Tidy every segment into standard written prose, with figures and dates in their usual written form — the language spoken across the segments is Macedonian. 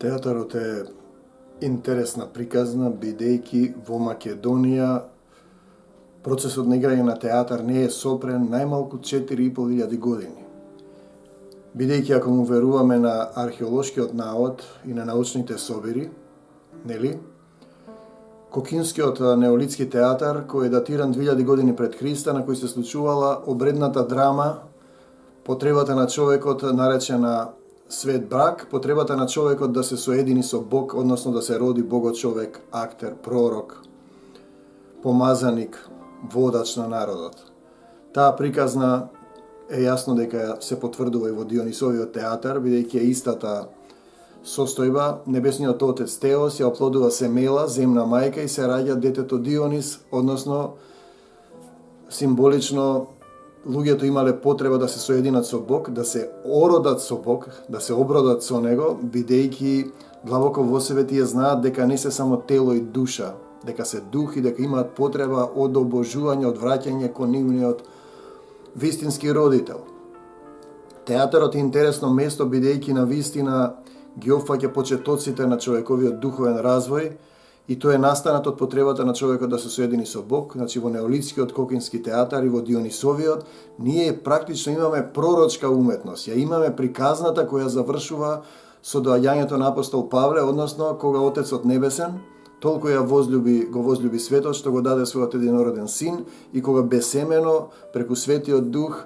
Театарот е интересна приказна, бидејќи во Македонија процесот на играње на театар не е сопрен најмалку 4.500 години. Бидејќи ако му веруваме на археолошкиот навод и на научните собири, нели? Кокинскиот неолитски театар, кој е датиран 2000 години пред Христа, на кој се случувала обредната драма, потребата на човекот наречена свет брак, потребата на човекот да се соедини со Бог, односно да се роди Богот човек, актер, пророк, помазаник, водач на народот. Таа приказна е јасно дека се потврдува и во Дионисовиот театар, бидејќи е истата состојба. Небесниот отец Теос ја оплодува Семела, земна мајка, и се раѓа детето Дионис, односно символично луѓето имале потреба да се соединат со Бог, да се ородат со Бог, да се обродат со Него, бидејќи длабоко во себе тие знаат дека не се само тело и душа, дека се дух и дека имаат потреба од обожување, од враќање кон нивниот вистински родител. Театарот е интересно место, бидејќи на вистина ги опфаќа почетоците на човековиот духовен развој, и тоа е настанат од потребата на човекот да се соедини со Бог. Значи во неолитскиот кокински театар и во Дионисовиот ние практично имаме пророчка уметност. Ја имаме приказната која завршува со доаѓањето на апостол Павле, односно кога Отецот Небесен толку го возлюби светот што го даде својот единороден син, и кога безсемено преку Светиот Дух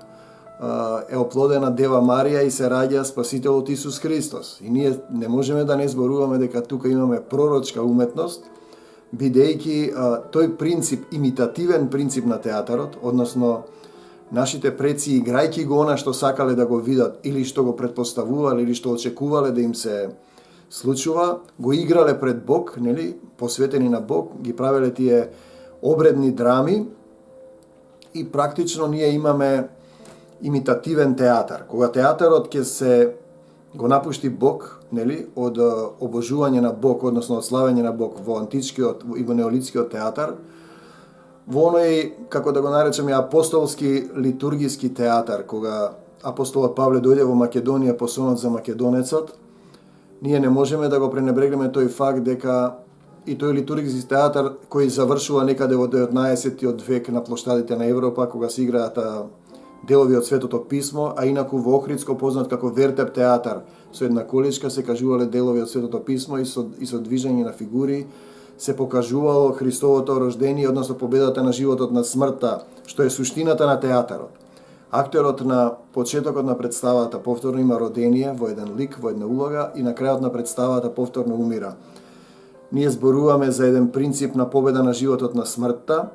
е оплодена Дева Марија и се раѓа Спасителот Исус Христос. И ние не можеме да не зборуваме дека тука имаме пророчка уметност, бидејќи тој принцип, имитативен принцип на театарот, односно нашите предци играјќи го она што сакале да го видат или што го предпоставувале или што очекувале да им се случува, го играле пред Бог, нели, посветени на Бог, ги правеле тие обредни драми, и практично ние имаме имитативен театар. Кога театарот ќе се го напушти Бог, нели, од обожување на Бог, односно од славење на Бог во античкиот и во неолитскиот театар, во оној, како да го наречеме, апостолски литургиски театар, кога апостолот Павле дојде во Македонија по сонот за македонецот, ние не можеме да го пренебрегнеме тој факт дека и тој литургиски театар кој завршува некаде во 19-тиот век на плоштадите на Европа, кога се играат делови од Светото писмо, а инаку во Охридско познат како вертеп театар, со една количка се кажувале делови од Светото писмо и со движење на фигури се покажувало Христовото рождение, односно победата на животот над смртта, што е суштината на театарот. Актерот на почетокот на представата повторно има родение во еден лик, во една улога, и на крајот на представата повторно умира. Ние зборуваме за еден принцип на победа на животот на смртта,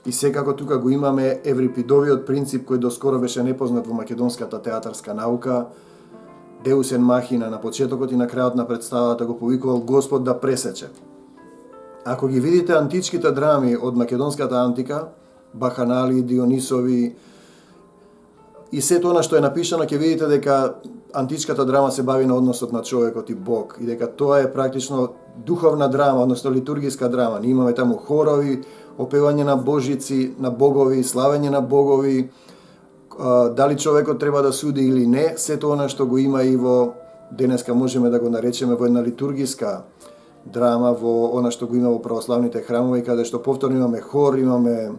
и секако тука го имаме Еврипидовиот принцип кој доскоро беше непознат во македонската театарска наука. Deus en machina, на почетокот и на крајот на представата го повикувал Господ да пресече. Ако ги видите античките драми од македонската антика, Баханали, Дионисови и сето она што е напишано, ќе видите дека античката драма се бави на односот на човекот и Бог, и дека тоа е практично духовна драма, односно литургиска драма. Ние имаме таму хорови, опевање на божици, на богови, славење на богови, дали човекот треба да суди или не, сето она што го има и во, денеска можеме да го наречеме, во една литургиска драма, во она што го има во православните храмови, каде што повторно имаме хор, имаме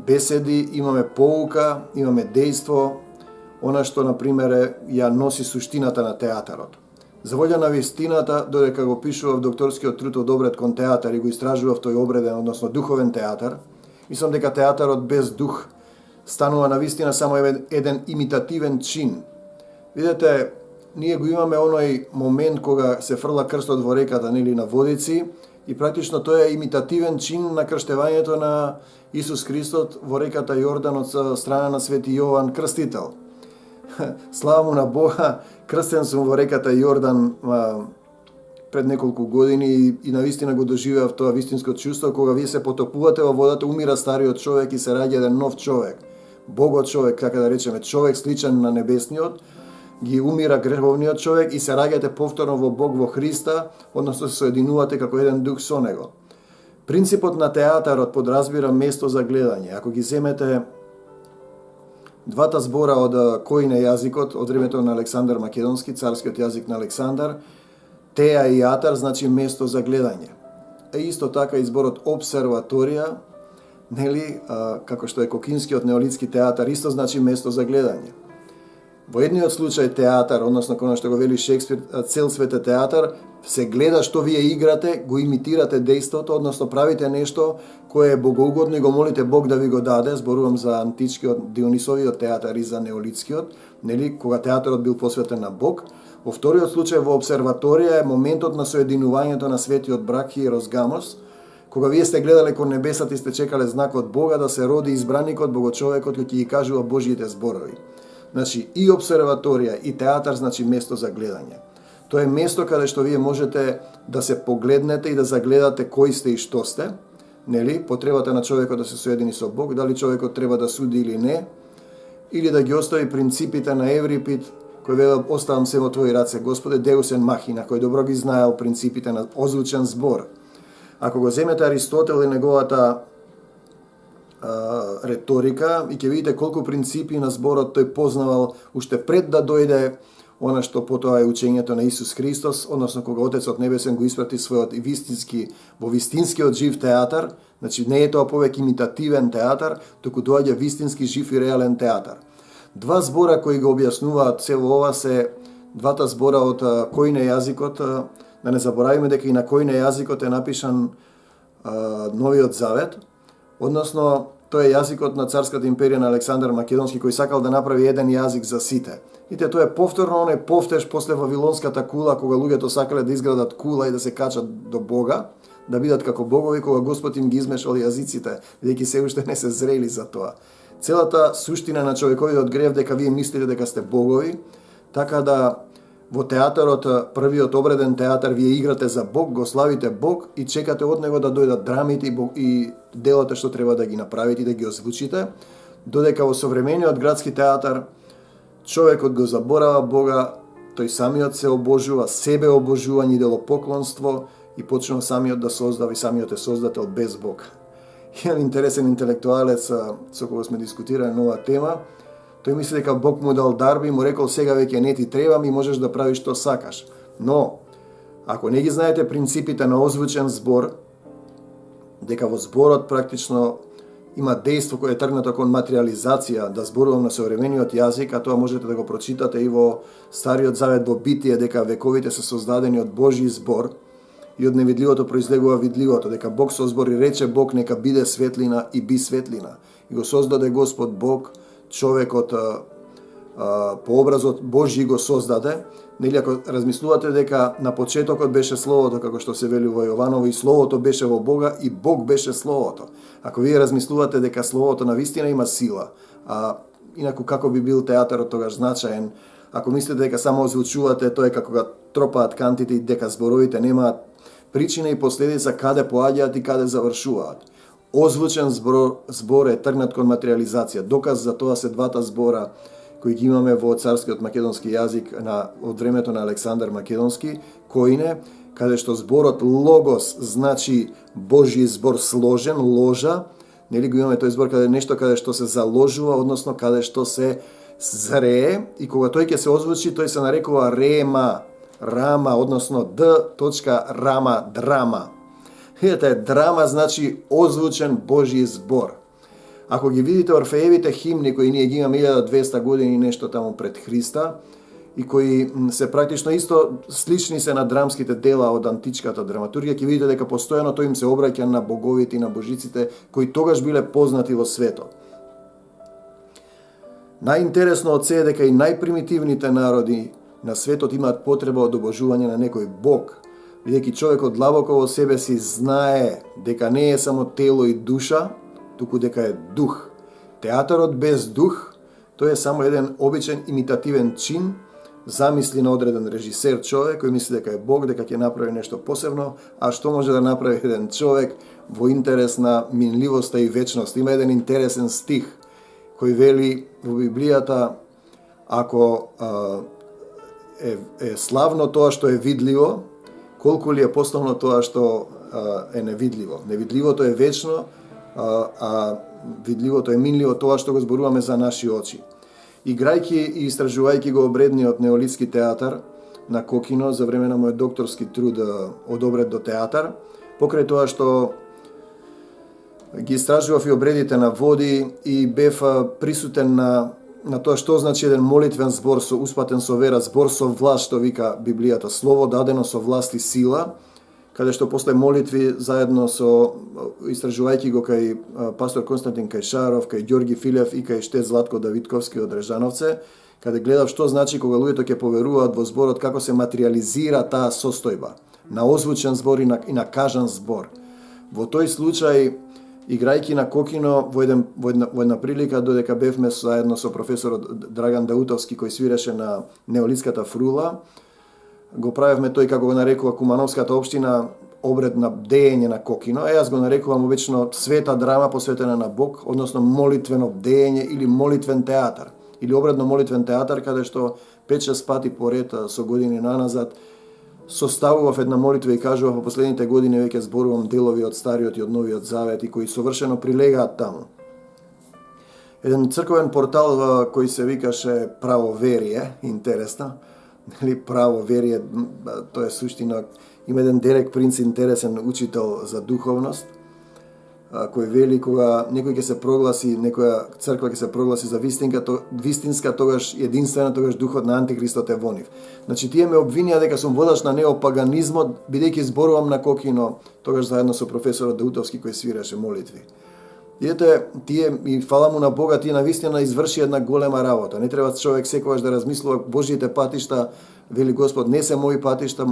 беседи, имаме поука, имаме дејство, она што, например, ја носи суштината на театарот. За волја на вистината, додека го пишував докторскиот труд од обред кон театар и го истражував тој обреден, односно духовен театар, мислам дека театарот без дух станува на вистина само еден имитативен чин. Видете, ние го имаме оној момент кога се фрла крстот во реката, нели, на водици, и практично тоа е имитативен чин на крштевањето на Исус Христот во реката Јордан од страна на Свети Јован Крстител. Слава му на Бога, крстен сум во реката Јордан пред неколку години и навистина го доживеав тоа вистинско чувство, кога вие се потопувате во водата, умира стариот човек и се раѓа еден нов човек. Богот човек, така да речеме, човек сличен на небесниот, ги умира греховниот човек и се раѓате повторно во Бог, во Христа, односно се соединувате како еден дух со Него. Принципот на театарот подразбира место за гледање. Ако ги земете двата збора од кој на јазикот, од времето на Александар Македонски, царскиот јазик на Александар, теа и атар значи место за гледање. Исто така и зборот обсерваторија, нели, како што е Кокинскиот неолитски театар, исто значи место за гледање. Во едниот случај театар, односно кој што го вели Шекспир, цел свет е театар, се гледа што вие играте, го имитирате дејството, односно правите нешто кое е богоугодно и го молите Бог да ви го даде. Зборувам за античкиот Дионисовиот театар и за неолитскиот, нели, кога театарот бил посветен на Бог. Во вториот случај во обсерваторија е моментот на соединувањето на светиот брак Хиеросгамос, кога вие сте гледале кон небесата и сте чекале знакот Бога да се роди избраникот, богочовекот, кој ќе ги кажува Божјите зборови. Значи, и обсерваторија, и театар значи место за гледање. Тоа е место каде што вие можете да се погледнете и да загледате кои сте и што сте, нели, потребата на човекот да се соедини со Бог, дали човекот треба да суди или не, или да ги остави принципите на Еврипид, кој велел оставам се во твои раце, Господе, Деусен махина, кој добро ги знаел принципите на озвучен збор. Ако го земете Аристотел и неговата реторика, и ќе видите колку принципи на зборот тој познавал уште пред да дојде она што потоа е учењето на Исус Христос, односно кога Отецот Небесен го испрати својот во вистинскиот жив театар. Значи не е тоа повеќе имитативен театар, туку доаѓа вистински жив и реален театар. Два збора кои го објаснуваат цело ова се двата збора од кој на јазикот. Да не заборавиме дека и на кој на јазикот е напишан Новиот Завет, односно тој е јазикот на царската империја на Александар Македонски, кој сакал да направи еден јазик за сите. Ите тоа е повторно оној повтеж после Вавилонската кула, кога луѓето сакале да изградат кула и да се качат до Бога, да бидат како богови, кога Господ им ги измешал јазиците, бидејќи се уште не се зрели за тоа. Целата суштина на човековиот грев дека вие мислите дека сте богови, така да во театарот, првиот обреден театар, вие играте за Бог, го славите Бог и чекате од него да дојдат драмите и делото што треба да ги направите и да ги озвучите, додека во современиот градски театар човекот го заборава Бога, тој самиот се обожува, себе обожување, идолопоклонство и почнува самиот да создава и самиот е создател без Бог. Еден интересен интелектуалец со кого сме дискутирали на оваа тема, тој мисли дека Бог му дал дарби, му рекол сега веќе не ти требам и можеш да правиш што сакаш. Но, ако не ги знаете принципите на озвучен збор, дека во зборот практично има дејство кое е тргнато кон материализација, да зборувам на современиот јазик, а тоа можете да го прочитате и во Стариот Завет во Битие, дека вековите се создадени од Божји збор и од невидливото произлегува видливото, дека Бог со збор и рече Бог нека биде светлина и би светлина. И го создаде Господ Бог, човекот по образот Божји го создаде. Нели, ако размислувате дека на почетокот беше Словото, како што се вели во Јованово, и Словото беше во Бога и Бог беше Словото. Ако вие размислувате дека Словото на вистина има сила, инаку како би бил театарот тогаш значаен, ако мислите дека само озвучувате, тоа е како кога тропаат кантите и дека зборовите немаат причина и последица каде поаѓаат и каде завршуваат. Озвучен збор е тргнат кон материализација. Доказ за тоа се двата збора кои ги имаме во царскиот македонски јазик од времето на Александар Македонски, коине, каде што зборот логос значи Божји збор сложен, ложа, нели го имаме тој збор каде нешто каде што се заложува, односно каде што се зрее, и кога тој ќе се озвучи, тој се нарекува рема, рама, односно д.рама, драма. Видете, драма значи озвучен Божји збор. Ако ги видите Орфеевите химни, кои ние ги имаме 1200 години и нешто таму пред Христа, и кои се практично исто слични се на драмските дела од античката драматургија, ќе видите дека постојано тој им се обраќа на боговите и на божиците кои тогаш биле познати во светот. Најинтересно од се е дека и најпримитивните народи на светот имаат потреба од обожување на некој Бог, бидејќи човекот длабоко во себе си знае дека не е само тело и душа, туку дека е дух. Театарот без дух, тој е само еден обичен имитативен чин, замисли на одреден режисер човек кој мисли дека е Бог, дека ќе направи нешто посебно, а што може да направи еден човек во интерес на минливоста и вечност. Има еден интересен стих кој вели во Библијата, ако е славно тоа што е видливо, колку ли е пославно тоа што е невидливо. Невидливото е вечно, а видливото е минливо, тоа што го зборуваме за наши очи. Играјќи и истражувајќи го обредниот неолитски театар, на Кокино за време на мојот докторски труд од обред до театар, покрај тоа што ги истражував и обредите на води и бев присутен на тоа што значи еден молитвен збор со успатен со вера, збор со власт, што вика Библијата, слово дадено со власт и сила, каде што после молитви заедно со истражувајќи го кај пастор Константин Кајшаров, кај Ѓорги Филев и кај Штет Златко Давидковски од Режановце, каде гледав што значи кога луѓето ќе поверуваат во зборот, како се материализира таа состојба на озвучен збор и на кажан збор. Во тој случај, играјќи на Кокино, во една прилика, додека бевме заедно со професорот Драган Даутовски, кој свиреше на Неолитската фрула, го правевме тој, како го нарекува Кумановската општина, обред на бдење на Кокино, јас го нарекувам обично света драма посветена на Бог, односно молитвено бдење или молитвен театар, или обредно молитвен театар, каде што 5-6 пати поред со години наназад составував една молитва и кажував во последните години веќе зборувам делови од Стариот и од Новиот Завет и кои совршено прилегаат таму. Еден црковен портал кој се викаше Правоверие, интересно, нели Правоверие, тоа е суштина, има еден Дерек Принц, интересен учител за духовност, кој вели кога некој ќе се прогласи, некоја црква ќе се прогласи за вистинска, тогаш единствена, тогаш духот на антихристот е во нив. Значи тие ме обвинија дека сум водач на неопаганизмот, бидејќи зборувам на Кокино, тогаш заедно со професорот Даутовски кој свираше молитви. Тие и фала му на Бога, тие навистина изврши една голема работа. Не треба човек секогаш да размислува Божјите патишта, вели Господ, не се мои патишта,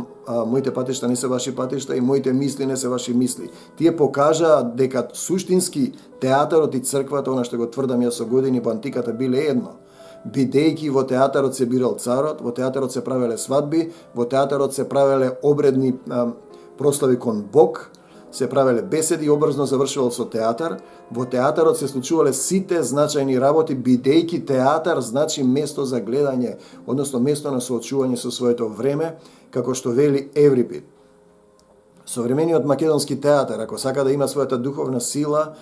моите патишта не се ваши патишта и моите мисли не се ваши мисли. Тие покажаа дека суштински театарот и црквата, она што го тврдам јас со години, во антиката биле едно. Бидејќи во театарот се бирал царот, во театарот се правеле свадби, во театарот се правеле обредни прослави кон Бог, се правеле беседи, обрзно завршувал со театар. Во театарот се случувале сите значајни работи, бидејќи театар значи место за гледање, односно место на соочување со своето време, како што вели Еврипид. Современиот македонски театар, ако сака да има својата духовна сила,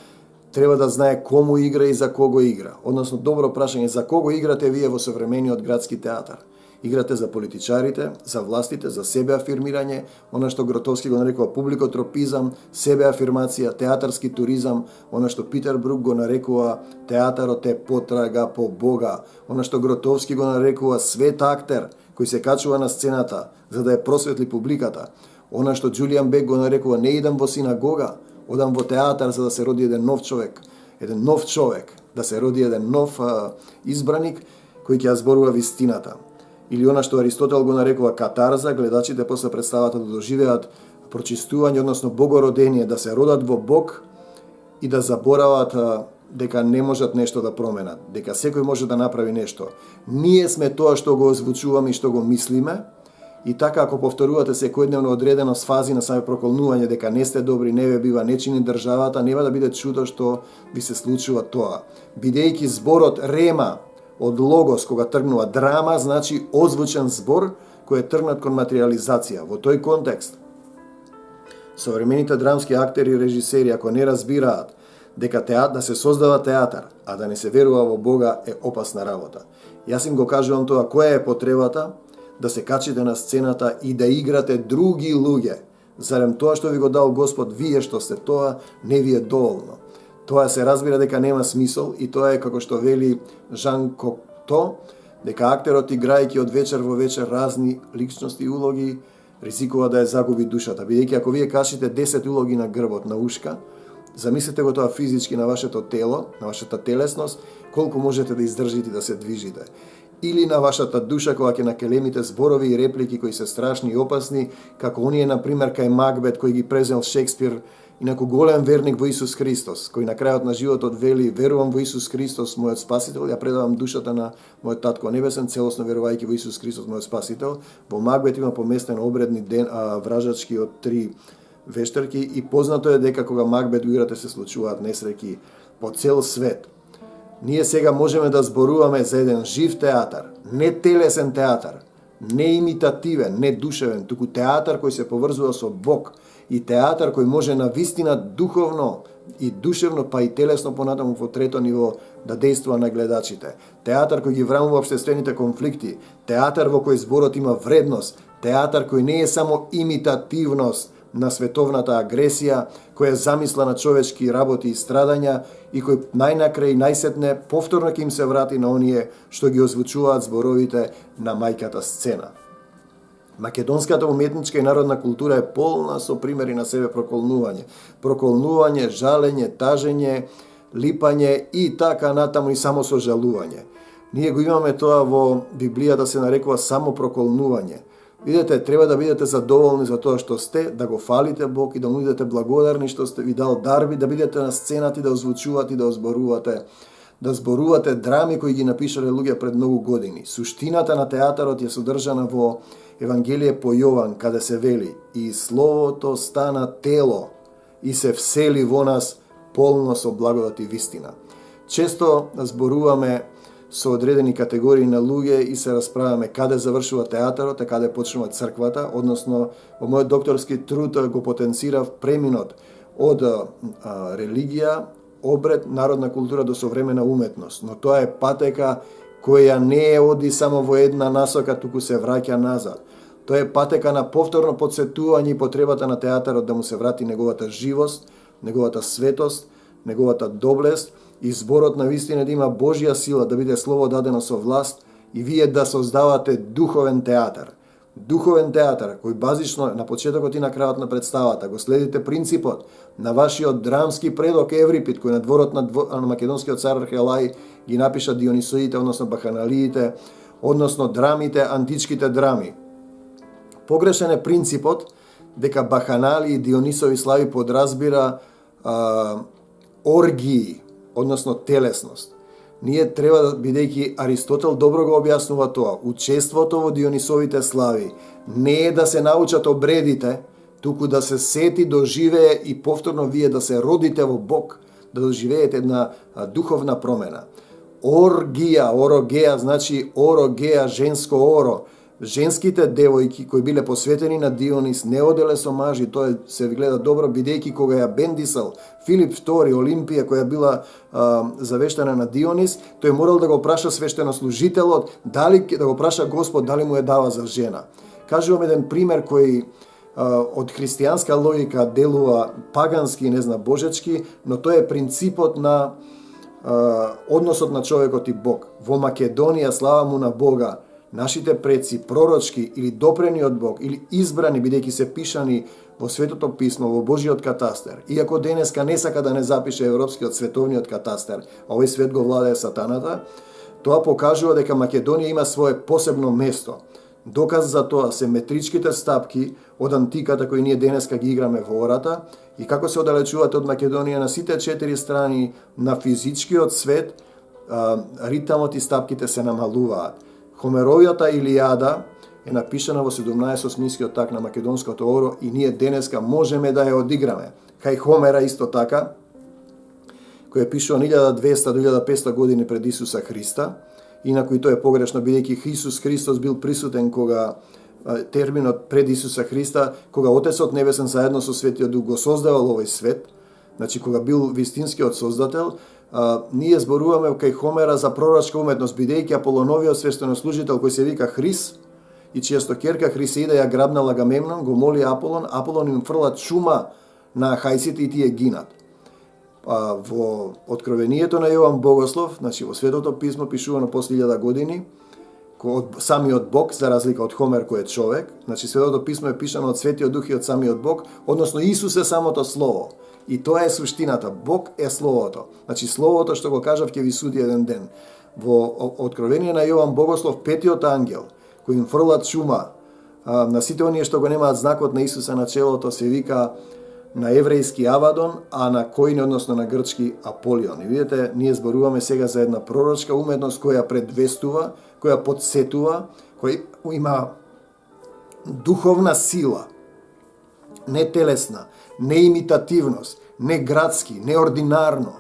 треба да знае кому игра и за кого игра. Односно, добро прашање, за кого играте вие во современиот градски театар? Играте за политичарите, за властите, за себеафирмирање, она што Гротовски го нарекува публикотропизам, себеафирмација, театарски туризам, она што Питер Брук го нарекува театарот е потрага по Бога, она што Гротовски го нарекува свет актер, кој се качува на сцената за да ја просветли публиката, она што Џулијан Бек го нарекува не идам во синагога, одам во театар за да се роди еден нов човек, да се роди еден нов избраник кој ќе ја зборува вистината. Или она што Аристотел го нарекува катарза, гледачите после представата да доживеат прочистување, односно богородение, да се родат во Бог и да заборават дека не можат нешто да променат, дека секој може да направи нешто. Ние сме тоа што го озвучуваме и што го мислиме, и така ако повторувате секојдневно одредено с фази на саме проколнување дека не сте добри, не ве бива, не чини државата, нема да биде чудо што ви се случува тоа. Бидејќи зборот рема од логос кога тргнува драма, значи озвучен збор кој е тргнат кон материализација. Во тој контекст, современите драмски актери и режисери, ако не разбираат дека да се создава театар, а да не се верува во Бога, е опасна работа. Јас им го кажувам тоа, која е потребата да се качите на сцената и да играте други луѓе. Зарем тоа што ви го дал Господ, вие што сте тоа, не ви е доволно. Тоа се разбира дека нема смисол и тоа е како што вели Жан Кокто, дека актерот играјќи од вечер во вечер разни личности и улоги, ризикува да ја загуби душата. Бидејќи ако вие качите 10 улоги на грбот, на ушка, замислете го тоа физички на вашето тело, на вашата телесност, колку можете да издржите да се движите. Или на вашата душа кога ќе накелемите зборови и реплики кои се страшни и опасни, како оние, например, кај Макбет, кој ги презел Шекспир, инаку голем верник во Исус Христос, кој на крајот на животот вели: верувам во Исус Христос, мојот спасител, ја предавам душата на мојот татко небесен, целосно верувајќи во Исус Христос, мојот спасител. Во Макбет има поместен обредни вражачки од 3 вештерки и познато е дека кога Макбет играте се случуваат несреќи по цел свет. Ние сега можеме да зборуваме за еден жив театар, не телесен театар, не имитативен, не душевен, туку театар кој се поврзува со Бог и театар кој може на вистина духовно и душевно, па и телесно понатаму во трето ниво да действува на гледачите. Театар кој ги врамува општествените конфликти, театар во кој зборот има вредност, театар кој не е само имитативност на световната агресија, која е замисла на човечки работи и страдања и кој најнакрај и најсетне повторно ќе им се врати на оние што ги озвучуваат зборовите на мајката сцена. Македонската уметничка и народна култура е полна со примери на себе проколнување. Проколнување, жалење, тажење, липање и така натаму и само сожалување. Ние го имаме тоа во Библијата, се нарекува само проколнување. Видете, треба да бидете задоволни за тоа што сте, да го фалите Бог и да му бидете благодарни што сте ви дал дарби, да бидете на сцената и да озвучувате и да зборувате драми кои ги напишале луѓе пред многу години. Суштината на театарот е содржана во Евангелие по Јован, каде се вели: и Словото стана тело и се всели во нас полно со благодат и вистина. Често зборуваме со одредени категории на луѓе и се расправаме каде завршува театарот, а каде почнува црквата, односно во мојот докторски труд го потенцирав преминот од религија, обред, народна култура до современа уметност. Но тоа е патека која не оди само во една насока, туку се враќа назад. Тоа е патека на повторно подсетување и потребата на театарот да му се врати неговата живост, неговата светост, неговата доблест и зборот на вистина да има Божја сила, да биде слово дадено со власт и вие да создавате духовен театар. Духовен театар, кој базично на почетокот и на крајот на представата го следите принципот на вашиот драмски предок Еврипид, кој на дворот на македонскиот цар Архелај ги напиша Дионисоите, односно Баханалиите, односно драмите, античките драми. Погрешен е принципот дека Баханали и Дионисови слави подразбира оргии, односно телесност. Ние треба, бидејќи Аристотел добро го објаснува тоа, учеството во Дионисовите слави не е да се научат обредите, туку да се сети, доживее и повторно вие да се родите во Бог, да доживеете една духовна промена. Оргија, орогеа, значи орогеа, женско оро. Женските девојки кои биле посветени на Дионис не оделе со мажи, тоа се гледа добро, бидејќи кога ја бендисал Филип II, Олимпија, која била завештена на Дионис, тој морал да го праша свештенослужителот, да го праша Господ дали му е дава за жена. Кажувам еден пример кој од христијанска логика делува пагански, не знам, божечки, но тоа е принципот на односот на човекот и Бог. Во Македонија, слава му на Бога, нашите предци, пророчки или допрени од Бог, или избрани, бидејќи се пишани во Светото Писмо, во Божиот катастер, иако денеска не сака да не запише европскиот световниот катастер, а овој свет го владее сатаната, тоа покажува дека Македонија има свое посебно место. Доказ за тоа се метричките стапки од антиката кои ние денеска ги играме во ората и како се оддалечувате од Македонија на сите 4 страни на физичкиот свет, ритамот и стапките се намалуваат. Хомеровијата Илијада е напишана во 17-осмискиот так на македонското оро и ние денеска можеме да ја одиграме. Кај Хомера исто така, кој е пишува 1200-1500 години пред Исуса Христа, инаку и тоа е погрешно, бидејќи Исус Христос бил присутен кога терминот пред Исуса Христа, кога Отецот Небесен заедно со Светиот Дух го создавал овој свет, значи кога бил вистинскиот создател, ние зборуваме кај Хомера за пророчка уметност, бидејќи Аполоновиот свештенослужител кој се вика Хрис и чија стокерка Хрисеида ја грабнала Агамемнон, го моли Аполон им фрлат шума на хајците и тие гинат. Во Откровението на Јован Богослов, значи во Светото Писмо пишувано после 1000 години, од самиот Бог, за разлика од Хомер кој е човек, значи Светото Писмо е пишано од Светиот Дух и од самиот Бог, односно Исус е самото Слово. И тоа е суштината. Бог е Словото. Значи Словото што го кажав ќе ви суди еден ден. Во Откровение на Јован Богослов, петиот ангел, кој им фрлат шума, на сите оние што го немаат знакот на Исуса на челото, се вика на еврејски Авадон, а на којне, односно на грчки Аполион. И видите, ние зборуваме сега за една пророчка уметност која предвестува, која подсетува, која има духовна сила, не телесна, не имитативност, не градски, не ординарно.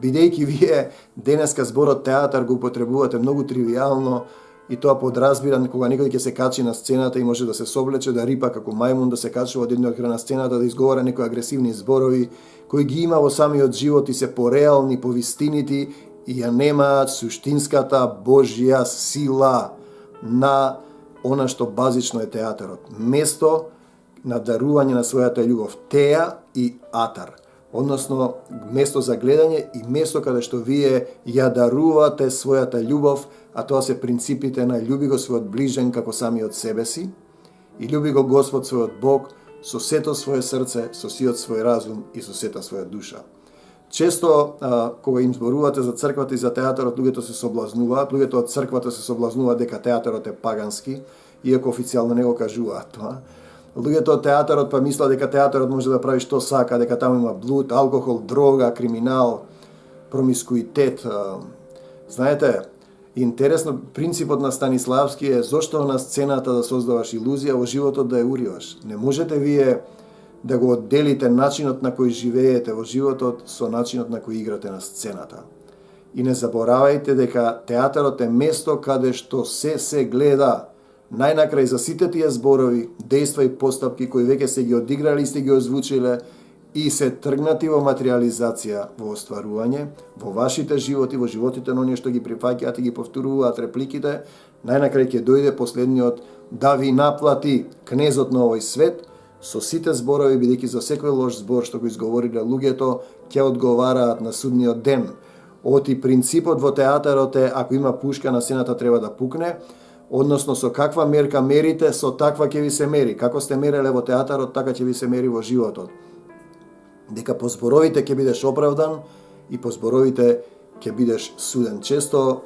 Бидејќи вие денеска зборот театар го употребувате многу тривијално и тоа подразбира кога некој ќе се качи на сцената и може да се соблече, да рипа како мајмун, да се качува од едно крај на сцената, да изговара некои агресивни зборови, кои ги има во самиот живот и се пореални, повистинити и ја немаат суштинската Божја сила на она што базично е театарот. Место на дарување на својата љубов. Теа и атар. Односно, место за гледање и место каде што вие ја дарувате својата љубов, а тоа се принципите на љуби го својот ближен како самиот себе си и љуби го Господ својот Бог со сето свое срце, со сиот свој разум и со сета своја душа. Често, кога им зборувате за црквата и за театарот, луѓето се соблазнуваат, луѓето од црквата се соблазнуваат дека театарот е пагански, иако официјално не го кажуваат тоа. Луѓето од театарот па мислат дека театарот може да прави што сака, дека таму има блуд, алкохол, дрога, криминал, промискуитет. Знаете, интересно, принципот на Станиславски е зошто на сцената да создаваш илузија, во животот да ја уриваш. Не можете вие да го одделите начинот на кој живеете во животот со начинот на кој играте на сцената. И не заборавајте дека театарот е место каде што се гледа. Најнакрај за сите тие зборови, дејства и постапки кои веќе се ги одиграли и сте ги озвучиле и се тргнати во материализација, во остварување, во вашите животи, во животите на оние што ги прифаќаат и ги повторуваат репликите, најнакрај ќе дојде последниот да ви наплати кнезот на овој свет со сите зборови, бидејќи за секој лош збор што го изговориле луѓето ќе одговараат на судниот ден. Оти принципот во театарот е ако има пушка на сцената треба да пукне, односно со каква мерка мерите, со таква ќе ви се мери. Како сте мереле во театарот, така ќе ви се мери во животот. Дека по зборовите ќе бидеш оправдан и по зборовите ќе бидеш суден. Често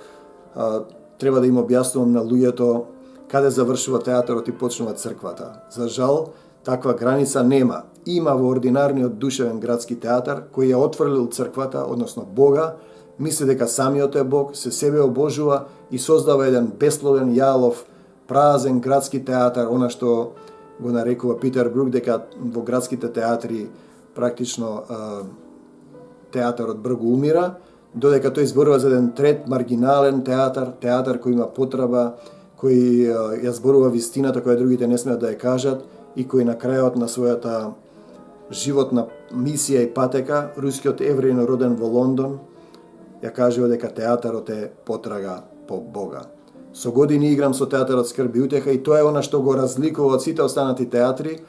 треба да им објаснувам на луѓето каде завршува театарот и почнува црквата. За жал, таква граница нема. Има во ординарниот душевен градски театар кој ја отфрлил црквата, односно Бога, мисли дека самиот е Бог, се себе обожува и создава еден бесплоден, јалов, празен градски театар, она што го нарекува Питер Брук, дека во градските театри практично театарот бргу умира, додека тој зборува за еден трет, маргинален театар, театар кој има потреба, кој ја зборува вистината која другите не смеат да ја кажат и кој на крајот на својата животна мисија и патека, рускиот евреин роден во Лондон, ја кажува дека театарот е потрага по Бога. Со години играм со театарот Скрб и утеха и тоа е она што го разликува од сите останати театри,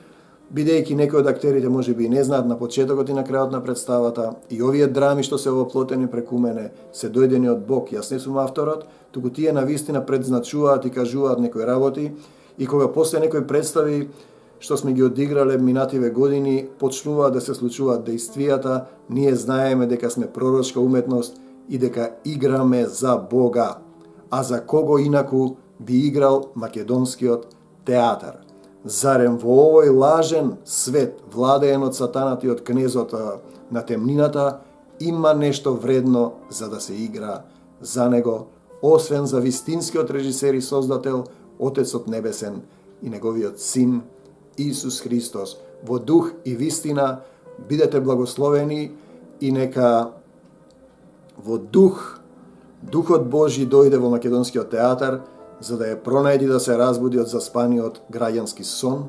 бидејќи некои од актерите можеби и не знаат на почетокот и на крајот на представата, и овие драми што се воплотени преку мене се дојдени од Бог. Јас не сум авторот, туку тие навистина предзначуваат и кажуваат некои работи, и кога после некои представи што сме ги одиграле минативе години, почнуваат да се случуваат дејствијата, ние знаеме дека сме пророчка уметност и дека играме за Бога. А за кого инаку би играл македонскиот театар? Зарем во овој лажен свет, владеен од сатаната и од кнезот на темнината, има нешто вредно за да се игра за него, освен за вистинскиот режисер и создател, Отецот Небесен и неговиот Син, Исус Христос. Во дух и вистина бидете благословени и нека во Духот Божи дојде во македонскиот театар, за да ја пронајди да се разбуди од заспаниот граѓански сон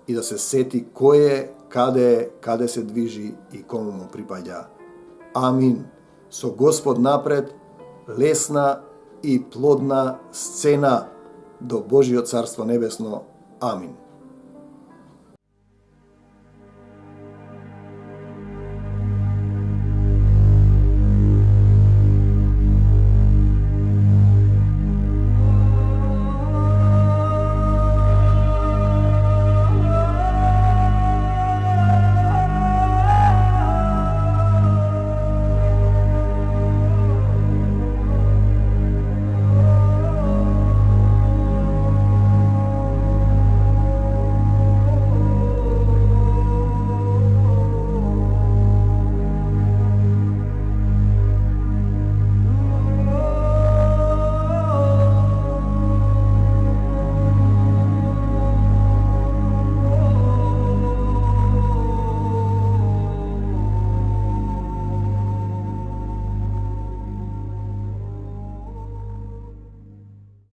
и да се сети кој е, каде се движи и кому му припаѓа. Амин. Со Господ напред, лесна и плодна сцена до Божиот Царство Небесно. Амин.